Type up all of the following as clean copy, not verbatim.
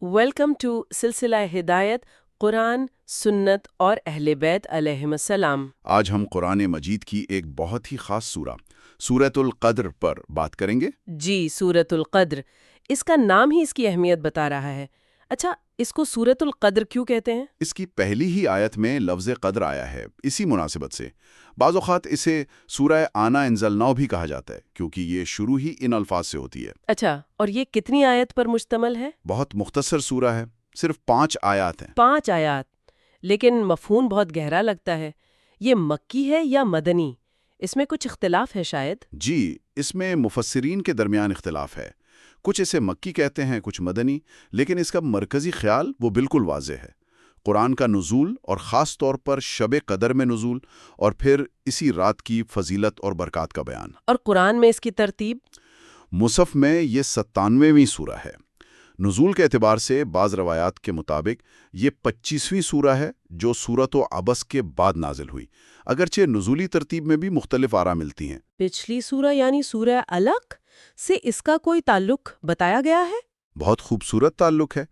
Welcome to سلسلہ ہدایت قرآن، سنت اور اہل بیت علیہم السلام۔ آج ہم قرآن مجید کی ایک بہت ہی خاص سورۃ القدر پر بات کریں گے۔ جی، سورۃ القدر، اس کا نام ہی اس کی اہمیت بتا رہا ہے۔ اچھا، اس کو سورۃ القدر کیوں کہتے ہیں؟ اس کی پہلی ہی آیت میں لفظ قدر آیا ہے، اسی مناسبت سے بعض اوقات اسے سورہ آنا انزلناہ بھی کہا جاتا ہے، کیونکہ یہ شروع ہی ان الفاظ سے ہوتی ہے۔ اچھا، اور یہ کتنی آیت پر مشتمل ہے؟ بہت مختصر سورہ ہے، صرف 5 آیات ہیں۔ 5 آیات، لیکن مفہوم بہت گہرا لگتا ہے۔ یہ مکی ہے یا مدنی؟ اس میں کچھ اختلاف ہے شاید؟ جی، اس میں مفسرین کے درمیان اختلاف ہے، کچھ اسے مکی کہتے ہیں، کچھ مدنی، لیکن اس کا مرکزی خیال وہ بالکل واضح ہے۔ قرآن کا نزول اور خاص طور پر شب قدر میں نزول اور پھر اسی رات کی فضیلت اور برکات کا بیان۔ اور قرآن میں اس کی ترتیب؟ مصحف میں یہ 97ویں سورہ ہے۔ نزول کے اعتبار سے بعض روایات کے مطابق یہ 25ویں سورہ ہے جو سورۃ عبس کے بعد نازل ہوئی، اگرچہ نزولی ترتیب میں بھی مختلف آراء ملتی ہیں۔ پچھلی سورہ یعنی سورہ علق سے اس کا کوئی تعلق بتایا گیا ہے؟ بہت خوبصورت تعلق ہے۔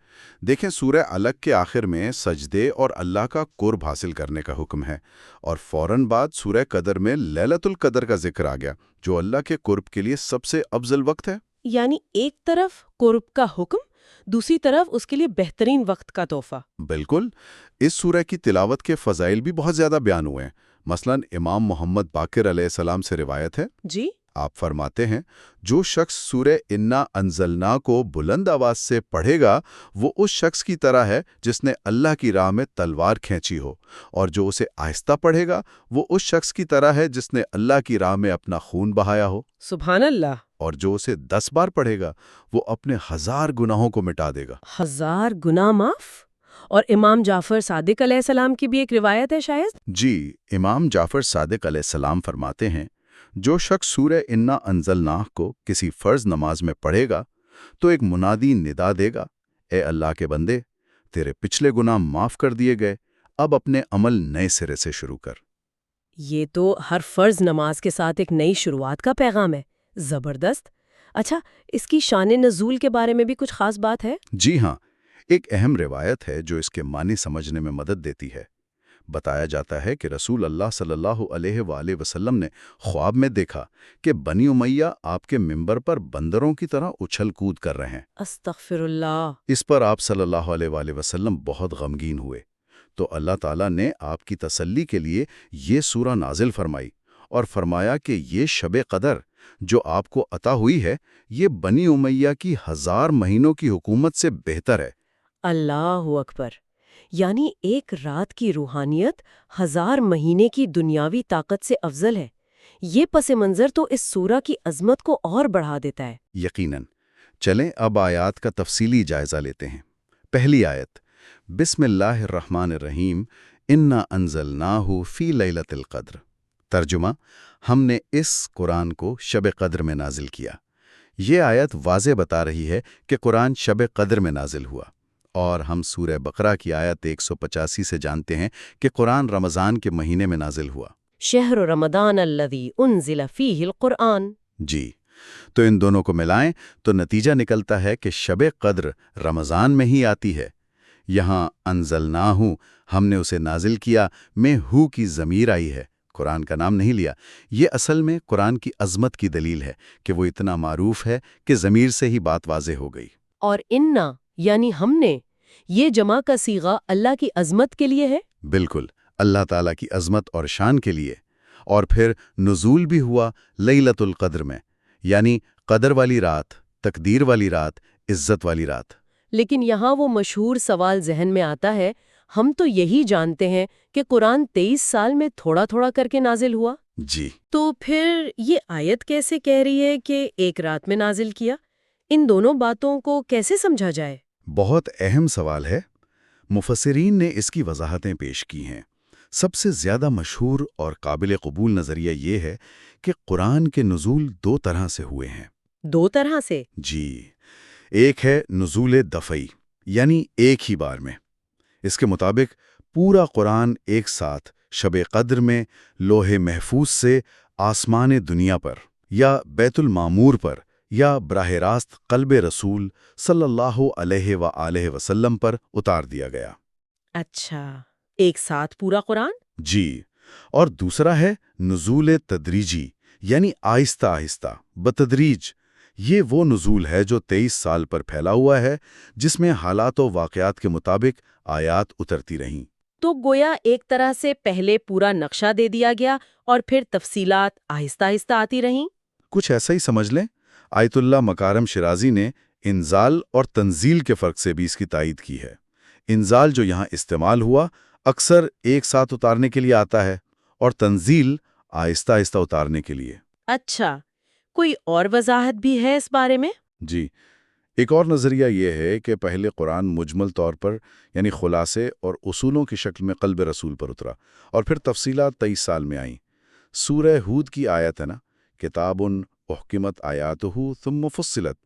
دیکھیں، سورہ علق کے آخر میں سجدے اور اللہ کا قرب حاصل کرنے کا حکم ہے، اور فوراً بعد سورہ قدر میں لیلۃ القدر کا ذکر آ گیا، جو اللہ کے قرب کے لیے سب سے افضل وقت ہے۔ یعنی ایک طرف قرب کا حکم، دوسری طرف اس کے لیے بہترین وقت کا تحفہ۔ بالکل، اس سورہ کی تلاوت کے فضائل بھی بہت زیادہ بیان ہوئے ہیں۔ مثلاً امام محمد باقر علیہ السلام سے روایت ہے، جی، آپ فرماتے ہیں، جو شخص سورہ انا انزلنا کو بلند آواز سے پڑھے گا وہ اس شخص کی طرح ہے جس نے اللہ کی راہ میں تلوار کھینچی ہو، اور جو اسے آہستہ پڑھے گا وہ اس شخص کی طرح ہے جس نے اللہ کی راہ میں اپنا خون بہایا ہو، سبحان اللہ۔ اور جو اسے 10 بار پڑھے گا وہ اپنے 1000 گناہوں کو مٹا دے گا۔ 1000 گناہ معاف؟ اور امام جعفر صادق علیہ السلام کی بھی ایک روایت ہے شاید؟ جی، امام جعفر صادق علیہ السلام فرماتے ہیں، جو شخص سورہ انا انزلناہ کو کسی فرض نماز میں پڑھے گا تو ایک منادی ندا دے گا، اے اللہ کے بندے، تیرے پچھلے گناہ معاف کر دیے گئے، اب اپنے عمل نئے سرے سے شروع کر۔ یہ تو ہر فرض نماز کے ساتھ ایک نئی شروعات کا پیغام ہے۔ زبردست۔ اچھا، اس کی شان نزول کے بارے میں بھی کچھ خاص بات ہے؟ جی ہاں، ایک اہم روایت ہے جو اس کے معنی سمجھنے میں مدد دیتی ہے۔ بتایا جاتا ہے کہ رسول اللہ صلی اللہ علیہ وآلہ وسلم نے خواب میں دیکھا کہ بنی امیہ آپ کے منبر پر بندروں کی طرح اچھل کود کر رہے ہیں۔ استغفر اللہ۔ اس پر آپ صلی اللہ علیہ وآلہ وسلم بہت غمگین ہوئے، تو اللہ تعالیٰ نے آپ کی تسلی کے لیے یہ سورہ نازل فرمائی اور فرمایا کہ یہ شب قدر جو آپ کو عطا ہوئی ہے یہ بنی امیہ کی 1000 مہینوں کی حکومت سے بہتر ہے۔ اللہ اکبر! یعنی ایک رات کی روحانیت 1000 مہینے کی دنیاوی طاقت سے افضل ہے۔ یہ پس منظر تو اس سورہ کی عظمت کو اور بڑھا دیتا ہے۔ یقیناً۔ چلیں اب آیات کا تفصیلی جائزہ لیتے ہیں۔ پہلی آیت، بسم اللہ الرحمن الرحیم، انا انزلناہ فی لیلۃ القدر۔ ترجمہ، ہم نے اس قرآن کو شب قدر میں نازل کیا۔ یہ آیت واضح بتا رہی ہے کہ قرآن شب قدر میں نازل ہوا، اور ہم سورہ بقرہ کی آیت 185 سے جانتے ہیں کہ قرآن رمضان کے مہینے میں نازل ہوا۔ شہر رمضان الذی انزل فیہ القرآن۔ جی، تو ان دونوں کو ملائیں تو نتیجہ نکلتا ہے کہ شب قدر رمضان میں ہی آتی ہے۔ یہاں انزلناہ، ہم نے اسے نازل کیا، میں ہو کی ضمیر آئی ہے، قرآن کا نام نہیں لیا۔ یہ اصل میں قرآن کی عظمت کی دلیل ہے کہ وہ اتنا معروف ہے کہ ضمیر سے ہی بات واضح ہو گئی۔ اور انا یعنی ہم نے، یہ جمع کا صیغہ اللہ کی عظمت کے لیے ہے؟ بالکل، اللہ تعالیٰ کی عظمت اور شان کے لیے۔ اور پھر نزول بھی ہوا لیلۃ القدر میں، یعنی قدر والی رات، تقدیر والی رات، عزت والی رات۔ لیکن یہاں وہ مشہور سوال ذہن میں آتا ہے، ہم تو یہی جانتے ہیں کہ قرآن 23 سال میں تھوڑا تھوڑا کر کے نازل ہوا۔ جی، تو پھر یہ آیت کیسے کہہ رہی ہے کہ ایک رات میں نازل کیا؟ ان دونوں باتوں کو کیسے سمجھا جائے؟ بہت اہم سوال ہے۔ مفسرین نے اس کی وضاحتیں پیش کی ہیں۔ سب سے زیادہ مشہور اور قابل قبول نظریہ یہ ہے کہ قرآن کے نزول 2 طرح سے ہوئے ہیں۔ 2 طرح سے؟ جی، ایک ہے نزول دفعی، یعنی ایک ہی بار میں۔ اس کے مطابق پورا قرآن ایک ساتھ شب قدر میں لوح محفوظ سے آسمان دنیا پر یا بیت المعمور پر یا براہ راست قلب رسول صلی اللہ علیہ وآلہ وسلم پر اتار دیا گیا۔ اچھا، ایک ساتھ پورا قرآن؟ جی، اور دوسرا ہے نزول تدریجی، یعنی آہستہ آہستہ بتدریج۔ یہ وہ نزول ہے جو 23 سال پر پھیلا ہوا ہے، جس میں حالات و واقعات کے مطابق آیات اترتی رہیں۔ تو گویا ایک طرح سے پہلے پورا نقشہ دے دیا گیا اور پھر تفصیلات آہستہ آہستہ آتی رہیں؟ کچھ ایسا ہی سمجھ لیں۔ آیت اللہ مکارم شرازی نے انزال اور تنزیل کے فرق سے بھی اس کی تائید کی ہے۔ انزال جو یہاں استعمال ہوا اکثر ایک ساتھ اتارنے کے لیے آتا ہے، اور تنزیل آہستہ آہستہ اتارنے کے لیے۔ اچھا، کوئی اور وضاحت بھی ہے اس بارے میں؟ جی، ایک اور نظریہ یہ ہے کہ پہلے قرآن مجمل طور پر یعنی خلاصے اور اصولوں کی شکل میں قلب رسول پر اترا، اور پھر تفصیلات 23 سال میں آئیں۔ سورہ ہود کی آیت ہے نا، کتاب احکمت آیاتہ ثم فصلت،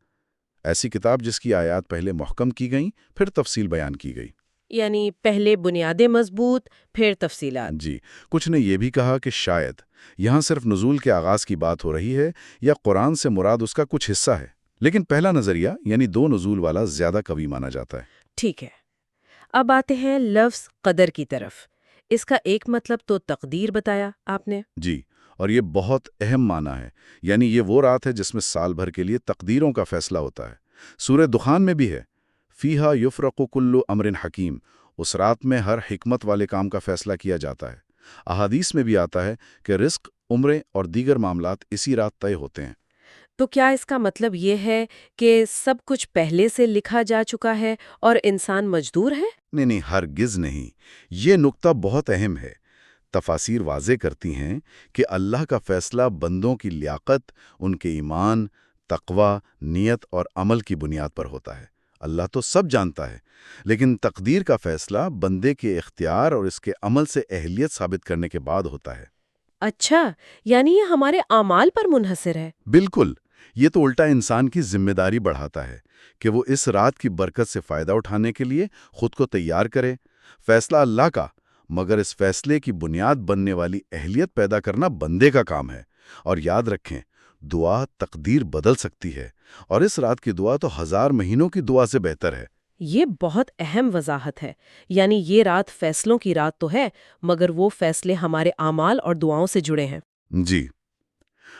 ایسی کتاب جس کی آیات پہلے محکم کی گئیں پھر تفصیل بیان کی گئی۔ یعنی پہلے بنیادیں مضبوط، پھر تفصیلات۔ جی، کچھ نے یہ بھی کہا کہ شاید یہاں صرف نزول کے آغاز کی بات ہو رہی ہے، یا قرآن سے مراد اس کا کچھ حصہ ہے، لیکن پہلا نظریہ یعنی 2 نزول والا زیادہ قوی مانا جاتا ہے۔ ٹھیک ہے، اب آتے ہیں لفظ قدر کی طرف۔ اس کا ایک مطلب تو تقدیر بتایا آپ نے۔ جی، اور یہ بہت اہم معنی ہے، یعنی یہ وہ رات ہے جس میں سال بھر کے لیے تقدیروں کا فیصلہ ہوتا ہے۔ سورہ دخان میں بھی ہے، فیہا یفرق کل امر حکیم، اس رات میں ہر حکمت والے کام کا فیصلہ کیا جاتا ہے۔ احادیث میں بھی آتا ہے کہ رزق، عمریں اور دیگر معاملات اسی رات طے ہوتے ہیں۔ تو کیا اس کا مطلب یہ ہے کہ سب کچھ پہلے سے لکھا جا چکا ہے اور انسان مجدور ہے؟ نہیں، ہرگز نہیں، یہ نقطہ بہت اہم ہے۔ تفاسیر واضح کرتی ہیں کہ اللہ کا فیصلہ بندوں کی لیاقت، ان کے ایمان، تقوی، نیت اور عمل کی بنیاد پر ہوتا ہے۔ اللہ تو سب جانتا ہے، لیکن تقدیر کا فیصلہ بندے کے اختیار اور اس کے عمل سے اہلیت ثابت کرنے کے بعد ہوتا ہے۔ اچھا، یعنی یہ ہمارے اعمال پر منحصر ہے؟ بالکل، یہ تو الٹا انسان کی ذمہ داری بڑھاتا ہے کہ وہ اس رات کی برکت سے فائدہ اٹھانے کے لیے خود کو تیار کرے۔ فیصلہ اللہ کا، مگر اس فیصلے کی بنیاد بننے والی اہلیت پیدا کرنا بندے کا کام ہے۔ اور یاد رکھیں، دعا تقدیر بدل سکتی ہے، اور اس رات کی دعا تو 1000 مہینوں کی دعا سے بہتر ہے۔ یہ بہت اہم وضاحت ہے، یعنی یہ رات فیصلوں کی رات تو ہے، مگر وہ فیصلے ہمارے اعمال اور دعاؤں سے جڑے ہیں۔ جی،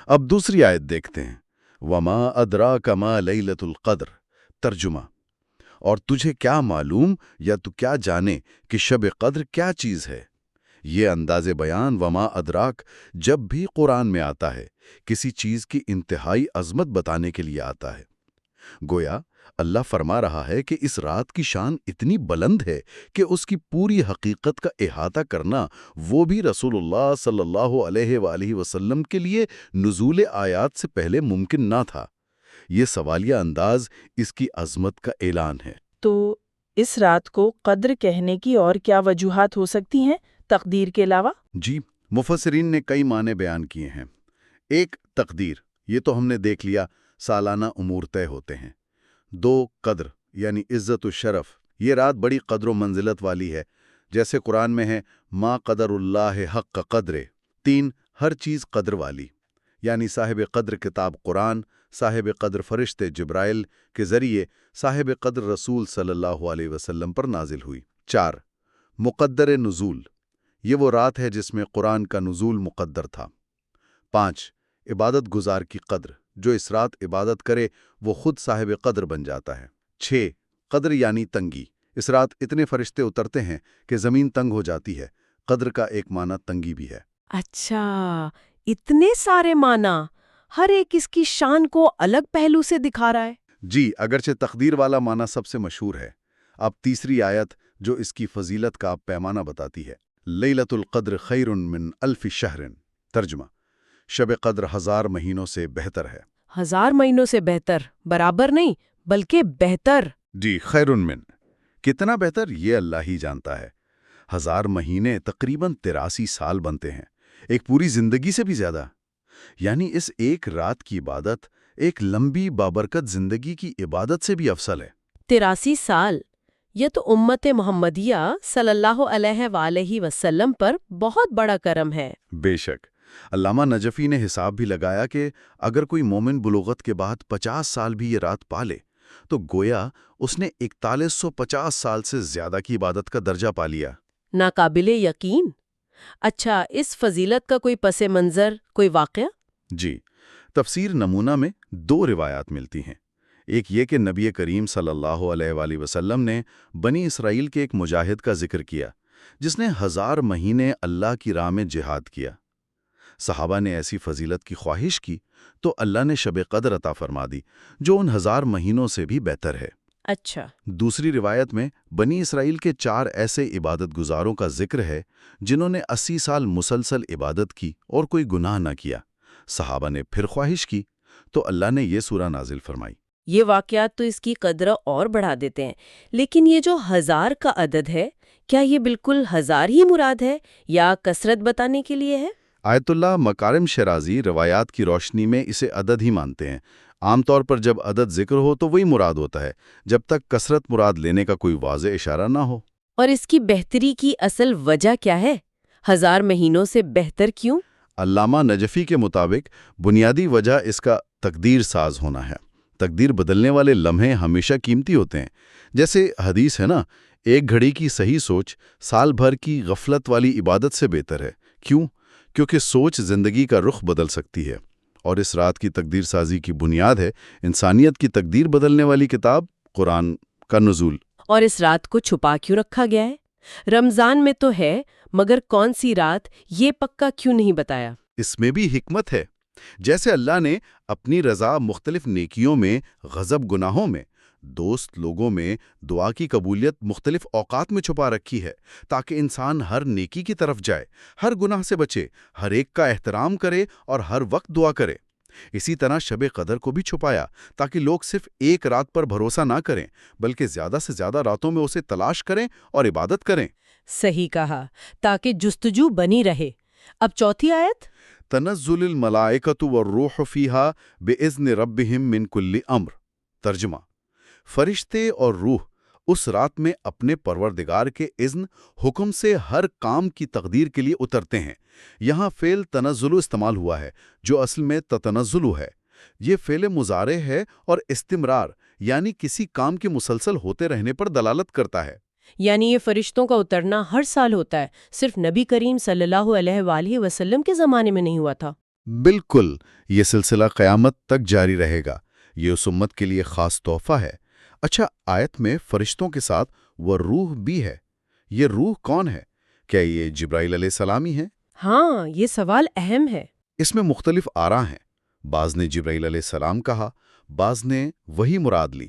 اب دوسری آیت دیکھتے ہیں، وَمَا أَدْرَاكَ مَا لَيْلَةُ الْقَدْرِ، ترجمہ، اور تجھے کیا معلوم یا تو کیا جانے کہ شب قدر کیا چیز ہے۔ یہ انداز بیان وما ادراک جب بھی قرآن میں آتا ہے کسی چیز کی انتہائی عظمت بتانے کے لیے آتا ہے۔ گویا اللہ فرما رہا ہے کہ اس رات کی شان اتنی بلند ہے کہ اس کی پوری حقیقت کا احاطہ کرنا وہ بھی رسول اللہ صلی اللہ علیہ وآلہ وسلم کے لیے نزول آیات سے پہلے ممکن نہ تھا۔ یہ سوالیہ انداز اس کی عظمت کا اعلان ہے۔ تو اس رات کو قدر کہنے کی اور کیا وجوہات ہو سکتی ہیں تقدیر کے علاوہ؟ جی، مفسرین نے کئی معنی بیان کیے ہیں۔ ایک، تقدیر، یہ تو ہم نے دیکھ لیا، سالانہ امور طے ہوتے ہیں۔ 2، قدر یعنی عزت و شرف، یہ رات بڑی قدر و منزلت والی ہے، جیسے قرآن میں ہے ما قدر اللہ حق قدرے۔ 3، ہر چیز قدر والی، یعنی صاحب قدر کتاب قرآن، صاحب قدر فرشتے جبرائیل کے ذریعے صاحب قدر رسول صلی اللہ علیہ وسلم پر نازل ہوئی۔ 4، مقدر نزول، یہ وہ رات ہے جس میں قرآن کا نزول مقدر تھا۔ 5، عبادت گزار کی قدر، جو اس رات عبادت کرے وہ خود صاحب قدر بن جاتا ہے۔ 6، قدر یعنی تنگی، اس رات اتنے فرشتے اترتے ہیں کہ زمین تنگ ہو جاتی ہے۔ قدر کا ایک معنی تنگی بھی ہے۔ اچھا، اتنے سارے معنی، ہر ایک اس کی شان کو الگ پہلو سے دکھا رہا ہے۔ جی، اگرچہ تقدیر والا معنی سب سے مشہور ہے۔ اب تیسری آیت جو اس کی فضیلت کا پیمانہ بتاتی ہے، لیلۃ القدر خیر من الف شہر، ترجمہ، شب قدر 1000 مہینوں سے بہتر ہے۔ 1000 مہینوں سے بہتر، برابر نہیں بلکہ بہتر۔ جی، خیر من، کتنا بہتر یہ اللہ ہی جانتا ہے۔ 1000 مہینے تقریباً 83 سال بنتے ہیں، ایک پوری زندگی سے بھی زیادہ۔ یعنی اس ایک رات کی عبادت ایک لمبی بابرکت زندگی کی عبادت سے بھی افضل ہے۔ 83 سال، یہ تو امت محمدیہ صلی اللہ علیہ وآلہ وسلم پر بہت بڑا کرم ہے۔ بے شک، علامہ نجفی نے حساب بھی لگایا کہ اگر کوئی مومن بلوغت کے بعد 50 سال بھی یہ رات پا لے تو گویا اس نے 4150 سال سے زیادہ کی عبادت کا درجہ پا لیا۔ ناقابل یقین۔ اچھا، اس فضیلت کا کوئی پس منظر، کوئی واقعہ؟ جی، تفسیر نمونہ میں 2 روایات ملتی ہیں۔ ایک یہ کہ نبی کریم صلی اللہ علیہ وآلہ وسلم نے بنی اسرائیل کے ایک مجاہد کا ذکر کیا جس نے 1000 مہینے اللہ کی راہ میں جہاد کیا۔ صحابہ نے ایسی فضیلت کی خواہش کی تو اللہ نے شب قدر عطا فرما دی جو ان 1000 مہینوں سے بھی بہتر ہے۔ اچھا۔ دوسری روایت میں بنی اسرائیل کے 4 ایسے عبادت گزاروں کا ذکر ہے جنہوں نے 80 سال مسلسل عبادت کی اور کوئی گناہ نہ کیا۔ صحابہ نے پھر خواہش کی تو اللہ نے یہ سورہ نازل فرمائی۔ یہ واقعات تو اس کی قدر اور بڑھا دیتے ہیں، لیکن یہ جو 1000 کا عدد ہے، کیا یہ بالکل 1000 ہی مراد ہے یا کثرت بتانے کے لیے ہے؟ آیت اللہ مکارم شرازی روایات کی روشنی میں اسے عدد ہی مانتے ہیں۔ عام طور پر جب عدد ذکر ہو تو وہی مراد ہوتا ہے جب تک کثرت مراد لینے کا کوئی واضح اشارہ نہ ہو۔ اور اس کی بہتری کی اصل وجہ کیا ہے؟ 1000 مہینوں سے بہتر کیوں؟ علامہ نجفی کے مطابق بنیادی وجہ اس کا تقدیر ساز ہونا ہے۔ تقدیر بدلنے والے لمحے ہمیشہ قیمتی ہوتے ہیں۔ جیسے حدیث ہے نا، ایک گھڑی کی صحیح سوچ سال بھر کی غفلت والی عبادت سے بہتر ہے۔ کیوں؟ کیونکہ سوچ زندگی کا رخ بدل سکتی ہے، اور اس رات کی تقدیر سازی کی بنیاد ہے انسانیت کی تقدیر بدلنے والی کتاب قرآن کا نزول۔ اور اس رات کو چھپا کیوں رکھا گیا ہے؟ رمضان میں تو ہے، مگر کون سی رات، یہ پکا کیوں نہیں بتایا؟ اس میں بھی حکمت ہے۔ جیسے اللہ نے اپنی رضا مختلف نیکیوں میں، غضب گناہوں میں، دوست لوگوں میں، دعا کی قبولیت مختلف اوقات میں چھپا رکھی ہے تاکہ انسان ہر نیکی کی طرف جائے، ہر گناہ سے بچے، ہر ایک کا احترام کرے اور ہر وقت دعا کرے۔ اسی طرح شب قدر کو بھی چھپایا تاکہ لوگ صرف ایک رات پر بھروسہ نہ کریں بلکہ زیادہ سے زیادہ راتوں میں اسے تلاش کریں اور عبادت کریں۔ صحیح کہا، تاکہ جستجو بنی رہے۔ اب چوتھی آیت؟ تنزل الملائکۃ والروح فیہا بإذن ربہم من کل امر۔ ترجمہ: فرشتے اور روح اس رات میں اپنے پروردگار کے اذن، حکم سے ہر کام کی تقدیر کے لیے اترتے ہیں۔ یہاں فعل تنزل استعمال ہوا ہے جو اصل میں تتنزل ہے۔ یہ فعل مضارع ہے اور استمرار یعنی کسی کام کے مسلسل ہوتے رہنے پر دلالت کرتا ہے۔ یعنی یہ فرشتوں کا اترنا ہر سال ہوتا ہے، صرف نبی کریم صلی اللہ علیہ وآلہ وسلم کے زمانے میں نہیں ہوا تھا۔ بالکل، یہ سلسلہ قیامت تک جاری رہے گا۔ یہ اس امت کے لیے خاص تحفہ ہے۔ اچھا، آیت میں فرشتوں کے ساتھ وہ روح بھی ہے۔ یہ روح کون ہے؟ کیا یہ جبرائیل علیہ السلام ہی ہے؟ ہاں، یہ سوال اہم ہے۔ اس میں مختلف آراء ہیں۔ بعض نے جبرائیل علیہ السلام کہا، بعض نے وہی مراد لی،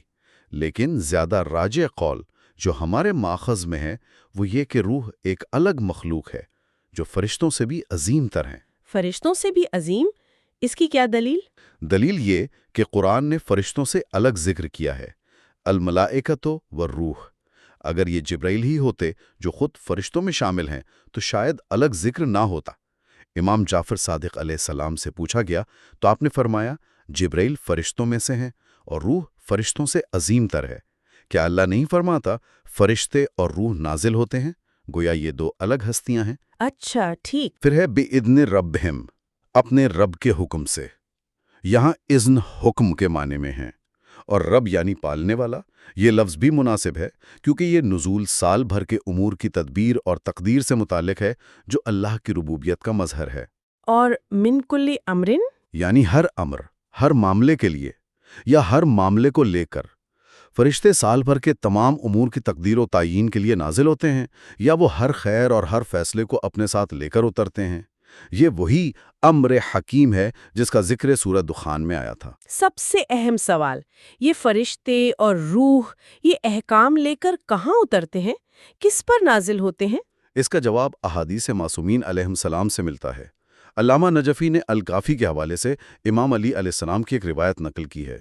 لیکن زیادہ راجع قول جو ہمارے ماخذ میں ہے وہ یہ کہ روح ایک الگ مخلوق ہے جو فرشتوں سے بھی عظیم تر ہیں۔ فرشتوں سے بھی عظیم؟ اس کی کیا دلیل؟ دلیل یہ کہ قرآن نے فرشتوں سے الگ ذکر کیا ہے، الملائکۃ والروح۔ اگر یہ جبرائیل ہی ہوتے جو خود فرشتوں میں شامل ہیں تو شاید الگ ذکر نہ ہوتا۔ امام جعفر صادق علیہ السلام سے پوچھا گیا تو آپ نے فرمایا، جبرائیل فرشتوں میں سے ہیں اور روح فرشتوں سے عظیم تر ہے۔ کیا اللہ نہیں فرماتا فرشتے اور روح نازل ہوتے ہیں؟ گویا یہ 2 الگ ہستیاں ہیں۔ اچھا، ٹھیک۔ پھر ہے بِإِذْنِ رَبِّهِمْ، اپنے رب کے حکم سے۔ یہاں اذن حکم کے معنی میں ہیں، اور رب یعنی پالنے والا۔ یہ لفظ بھی مناسب ہے کیونکہ یہ نزول سال بھر کے امور کی تدبیر اور تقدیر سے متعلق ہے جو اللہ کی ربوبیت کا مظہر ہے۔ اور من کل امرن؟ یعنی ہر امر، ہر معاملے کے لیے یا ہر معاملے کو لے کر۔ فرشتے سال بھر کے تمام امور کی تقدیر و تعیین کے لیے نازل ہوتے ہیں یا وہ ہر خیر اور ہر فیصلے کو اپنے ساتھ لے کر اترتے ہیں؟ یہ وہی امر حکیم ہے جس کا ذکر سورہ دخان میں آیا تھا۔ سب سے اہم سوال، یہ فرشتے اور روح یہ احکام لے کر کہاں اترتے ہیں؟ کس پر نازل ہوتے ہیں؟ اس کا جواب احادیث معصومین علیہم السلام سے ملتا ہے۔ علامہ نجفی نے الکافی کے حوالے سے امام علی علیہ السلام کی ایک روایت نقل کی ہے۔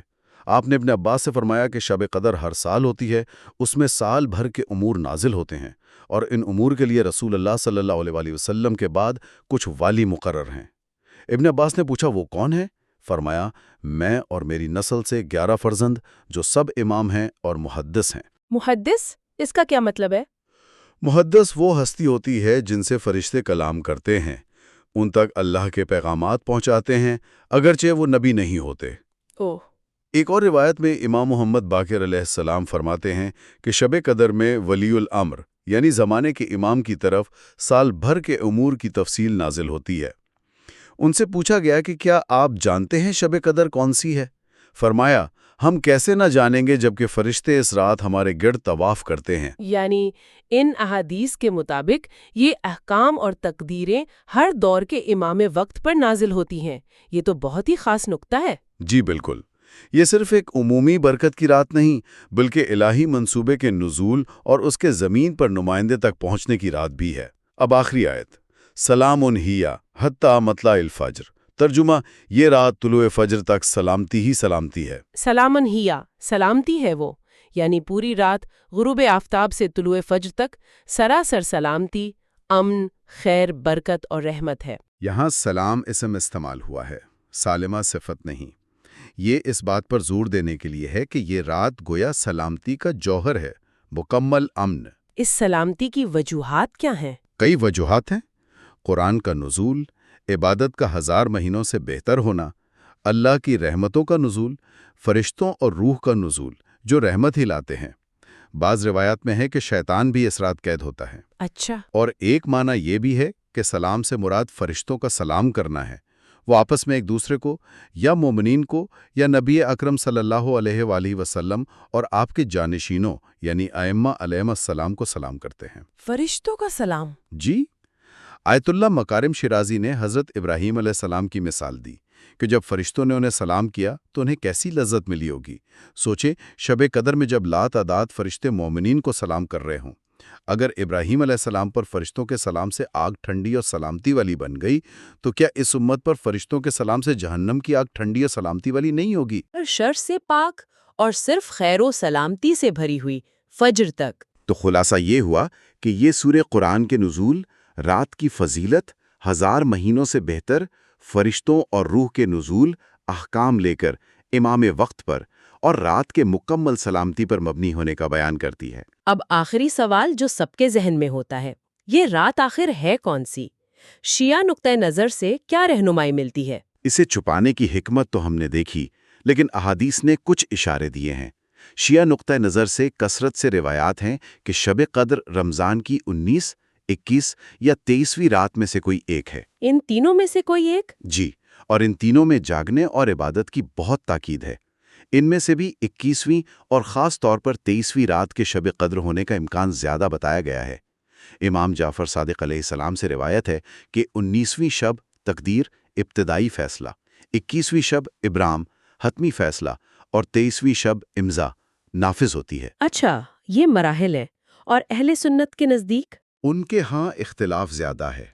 آپ نے اپنے عباس سے فرمایا کہ شب قدر ہر سال ہوتی ہے، اس میں سال بھر کے امور نازل ہوتے ہیں، اور ان امور کے لیے رسول اللہ صلی اللہ علیہ وآلہ وسلم کے بعد کچھ والی مقرر ہیں۔ ابن عباس نے پوچھا، وہ کون ہے؟ فرمایا، میں اور میری نسل سے 11 فرزند جو سب امام ہیں اور محدث ہیں۔ محدث؟ اس کا کیا مطلب ہے؟ محدث وہ ہستی ہوتی ہے جن سے فرشتے کلام کرتے ہیں، ان تک اللہ کے پیغامات پہنچاتے ہیں اگرچہ وہ نبی نہیں ہوتے۔ اوہ، ایک اور روایت میں امام محمد باقر علیہ السلام فرماتے ہیں کہ شب قدر میں ولی الامر یعنی زمانے کے امام کی طرف سال بھر کے امور کی تفصیل نازل ہوتی ہے۔ ان سے پوچھا گیا کہ کیا آپ جانتے ہیں شب قدر کون سی ہے؟ فرمایا، ہم کیسے نہ جانیں گے جبکہ فرشتے اس رات ہمارے گرد طواف کرتے ہیں۔ یعنی ان احادیث کے مطابق یہ احکام اور تقدیریں ہر دور کے امام وقت پر نازل ہوتی ہیں۔ یہ تو بہت ہی خاص نکتہ ہے۔ جی بالکل، یہ صرف ایک عمومی برکت کی رات نہیں بلکہ الہی منصوبے کے نزول اور اس کے زمین پر نمائندے تک پہنچنے کی رات بھی ہے۔ اب آخری آیت، سلام ہی حتی مطلع الفجر۔ ترجمہ، یہ رات طلوع فجر تک سلامتی ہی سلامتی ہے۔ سلامن ہیا، سلامتی ہے وہ، یعنی پوری رات غروب آفتاب سے طلوع فجر تک سراسر سلامتی، امن، خیر، برکت اور رحمت ہے۔ یہاں سلام اسم استعمال ہوا ہے، سالمہ صفت نہیں۔ یہ اس بات پر زور دینے کے لیے ہے کہ یہ رات گویا سلامتی کا جوہر ہے، مکمل امن۔ اس سلامتی کی وجوہات کیا ہیں؟ کئی وجوہات ہیں۔ قرآن کا نزول، عبادت کا 1000 مہینوں سے بہتر ہونا، اللہ کی رحمتوں کا نزول، فرشتوں اور روح کا نزول جو رحمت ہی لاتے ہیں۔ بعض روایات میں ہے کہ شیطان بھی اس رات قید ہوتا ہے۔ اچھا، اور ایک معنی یہ بھی ہے کہ سلام سے مراد فرشتوں کا سلام کرنا ہے۔ وہ آپس میں ایک دوسرے کو یا مومنین کو یا نبی اکرم صلی اللہ علیہ وآلہ وسلم اور آپ کے جانشینوں یعنی ائمہ علیہم السلام کو سلام کرتے ہیں۔ فرشتوں کا سلام؟ جی، آیت اللہ مکارم شیرازی نے حضرت ابراہیم علیہ السلام کی مثال دی کہ جب فرشتوں نے انہیں سلام کیا تو انہیں کیسی لذت ملی ہوگی۔ سوچیں، شب قدر میں جب لاتعداد فرشتے مومنین کو سلام کر رہے ہوں، اگر ابراہیم علیہ السلام پر فرشتوں کے سلام سے آگ ٹھنڈی اور سلامتی والی بن گئی تو کیا اس امت پر فرشتوں کے سلام سے جہنم کی آگ ٹھنڈی اور سلامتی والی نہیں ہوگی؟ اور شر سے پاک اور صرف خیر و سلامتی سے بھری ہوئی فجر تک۔ تو خلاصہ یہ ہوا کہ یہ سورہ قرآن کے نزول، رات کی فضیلت، 1000 مہینوں سے بہتر، فرشتوں اور روح کے نزول، احکام لے کر امام وقت پر اور رات کے مکمل سلامتی پر مبنی ہونے کا بیان کرتی ہے۔ اب آخری سوال جو سب کے ذہن میں ہوتا ہے، یہ رات آخر ہے کون سی؟ شیعہ نقطۂ نظر سے کیا رہنمائی ملتی ہے؟ اسے چھپانے کی حکمت تو ہم نے دیکھی، لیکن احادیث نے کچھ اشارے دیے ہیں۔ شیعہ نقطۂ نظر سے کثرت سے روایات ہیں کہ شب قدر رمضان کی 19، 21 یا 23ویں رات میں سے کوئی ایک ہے۔ ان تینوں میں سے کوئی ایک؟ جی، اور ان تینوں میں جاگنے اور عبادت کی بہت تاکید ہے۔ ان میں سے بھی 21ویں اور خاص طور پر 23ویں رات کے شب قدر ہونے کا امکان زیادہ بتایا گیا ہے۔ امام جعفر صادق علیہ السلام سے روایت ہے کہ 19ویں شب تقدیر ابتدائی فیصلہ، 21ویں شب ابرام حتمی فیصلہ اور 23ویں شب امضا نافذ ہوتی ہے۔ اچھا، یہ مراحل ہیں۔ اور اہل سنت کے نزدیک؟ ان کے ہاں اختلاف زیادہ ہے،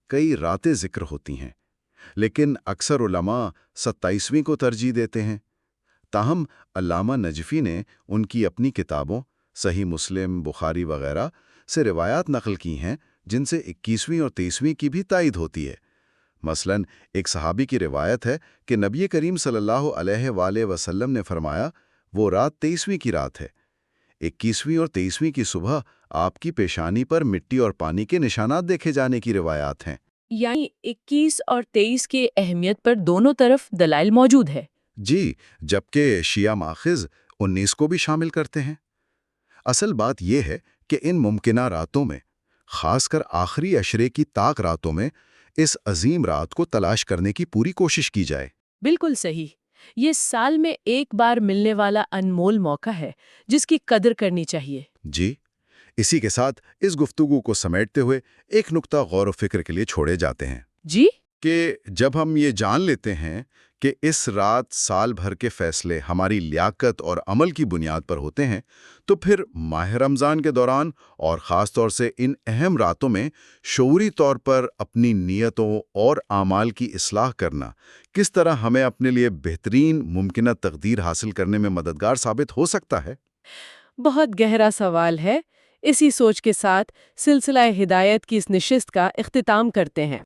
کئی راتیں ذکر ہوتی ہیں، لیکن اکثر علماء 27ویں کو ترجیح دیتے ہیں۔ تاہم علامہ نجفی نے ان کی اپنی کتابوں صحیح مسلم، بخاری وغیرہ سے روایات نقل کی ہیں جن سے 21ویں اور 23ویں کی بھی تائید ہوتی ہے۔ مثلاً ایک صحابی کی روایت ہے کہ نبی کریم صلی اللہ علیہ وآلہ وسلم نے فرمایا، وہ رات 23ویں کی رات ہے۔ 21ویں اور 23ویں کی صبح آپ کی پیشانی پر مٹی اور پانی کے نشانات دیکھے جانے کی روایات ہیں۔ یعنی 21 اور 23 کی اہمیت پر دونوں طرف دلائل موجود ہے۔ جی، جبکہ شیعہ ماخذ 19 کو بھی شامل کرتے ہیں۔ اصل بات یہ ہے کہ ان ممکنہ راتوں میں، خاص کر آخری عشرے کی طاق راتوں میں، اس عظیم رات کو تلاش کرنے کی پوری کوشش کی جائے۔ بالکل صحیح۔ یہ سال میں ایک بار ملنے والا انمول موقع ہے جس کی قدر کرنی چاہیے۔ جی، اسی کے ساتھ اس گفتگو کو سمیٹتے ہوئے ایک نقطہ غور و فکر کے لیے چھوڑے جاتے ہیں جی؟ کہ جب ہم یہ جان لیتے ہیں کہ اس رات سال بھر کے فیصلے ہماری لیاقت اور عمل کی بنیاد پر ہوتے ہیں، تو پھر ماہ رمضان کے دوران اور خاص طور سے ان اہم راتوں میں شعوری طور پر اپنی نیتوں اور اعمال کی اصلاح کرنا کس طرح ہمیں اپنے لیے بہترین ممکنہ تقدیر حاصل کرنے میں مددگار ثابت ہو سکتا ہے؟ بہت گہرا سوال ہے۔ اسی سوچ کے ساتھ سلسلہ ہدایت کی اس نشست کا اختتام کرتے ہیں۔